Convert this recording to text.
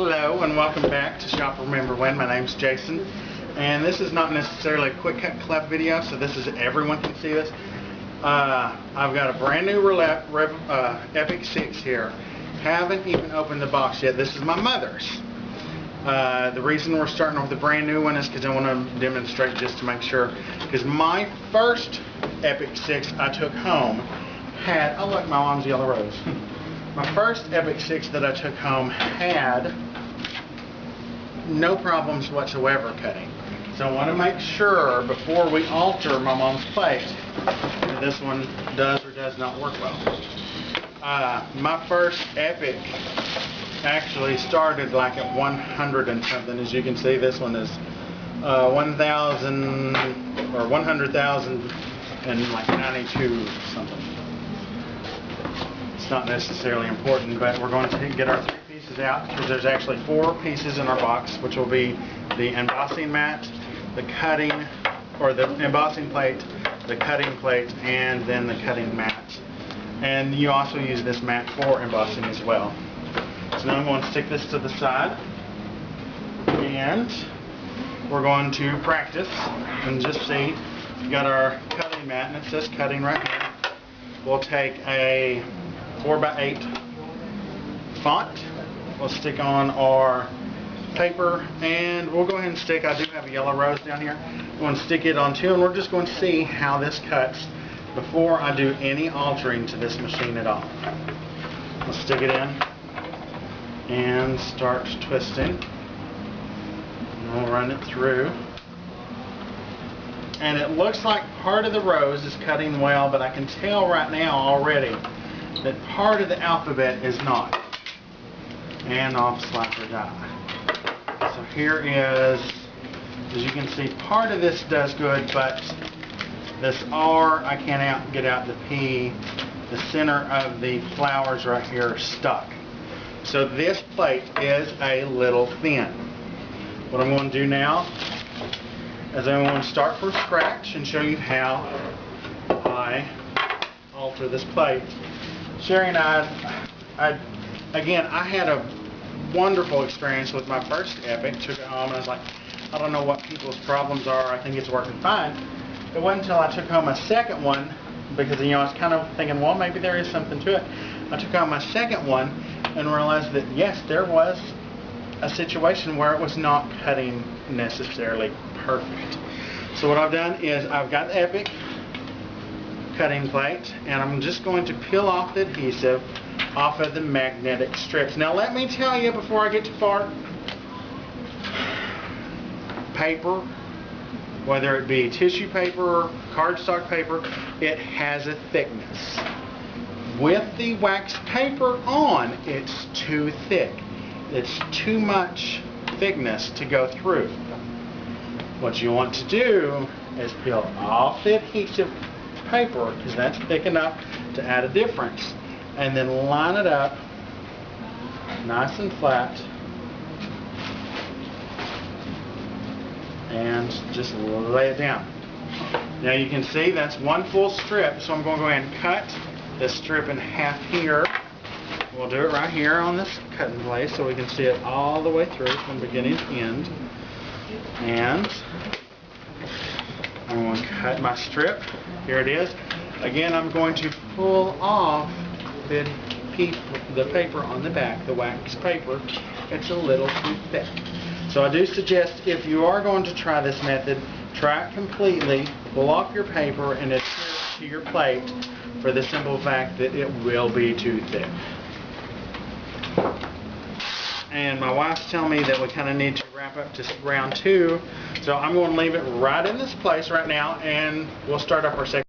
Hello and welcome back to Shop Remember When. My name's Jason, and this is not necessarily a quick cut clef video, so this is everyone can see this. I've got a brand new Epic 6 here. Haven't even opened the box yet. This is my mother's. The reason we're starting with the brand new one is because I want to demonstrate just to make sure. Because my first Epic 6 I took home had, oh look, my mom's yellow rose. My first Epic 6 that I took home had no problems whatsoever cutting. So I want to make sure before we alter my mom's plate that this one does or does not work well. My first Epic actually started like at 100 and something. As you can see, this one is 1,000 or 100,000 and like 92 something. It's not necessarily important, but we're going to get our 3 pieces out because there's actually 4 pieces in our box, which will be the embossing mat, the cutting, or the embossing plate, the cutting plate, and then the cutting mat. And you also use this mat for embossing as well. So now I'm going to stick this to the side, and we're going to practice and just see. We've got our cutting mat, and it says cutting right here. We'll take a 4x8 font. We'll stick on our paper, and we'll go ahead and stick, I do have a yellow rose down here. I'm going to stick it on 2, and we're just going to see how this cuts before I do any altering to this machine at all. We'll stick it in and start twisting. And we'll run it through. And it looks like part of the rose is cutting well, but I can tell right now already that part of the alphabet is not. And off slap or die. So here is, as you can see, part of this does good, but this R, I can't get out the P. The center of the flowers right here are stuck. So this plate is a little thin. What I'm going to do now is I'm going to start from scratch and show you how I alter this plate. Sherry and I had a wonderful experience with my first Epic. Took it home and I was like, I don't know what people's problems are. I think it's working fine. It wasn't until I took home my second one, because I was kind of thinking, well, maybe there is something to it. I took home my second one and realized that yes, there was a situation where it was not cutting necessarily perfect. So what I've done is I've got the Epic cutting plate, and I'm just going to peel off the adhesive off of the magnetic strips. Now let me tell you before I get too far, paper, whether it be tissue paper, cardstock paper, it has a thickness. With the wax paper on, it's too thick. It's too much thickness to go through. What you want to do is peel off the adhesive paper, because that's thick enough to add a difference, and then line it up nice and flat and just lay it down. Now you can see that's one full strip, so I'm going to go ahead and cut this strip in half here. We'll do it right here on this cutting plate so we can see it all the way through from beginning to end. And I'm going to cut my strip. Here it is. Again, I'm going to pull off the paper on the back, the wax paper. It's a little too thick. So I do suggest, if you are going to try this method, try it completely, pull off your paper, and adhere it to your plate, for the simple fact that it will be too thick. And my wife's telling me that we kind of need to wrap up to round 2, so I'm going to leave it right in this place right now, and we'll start up our second.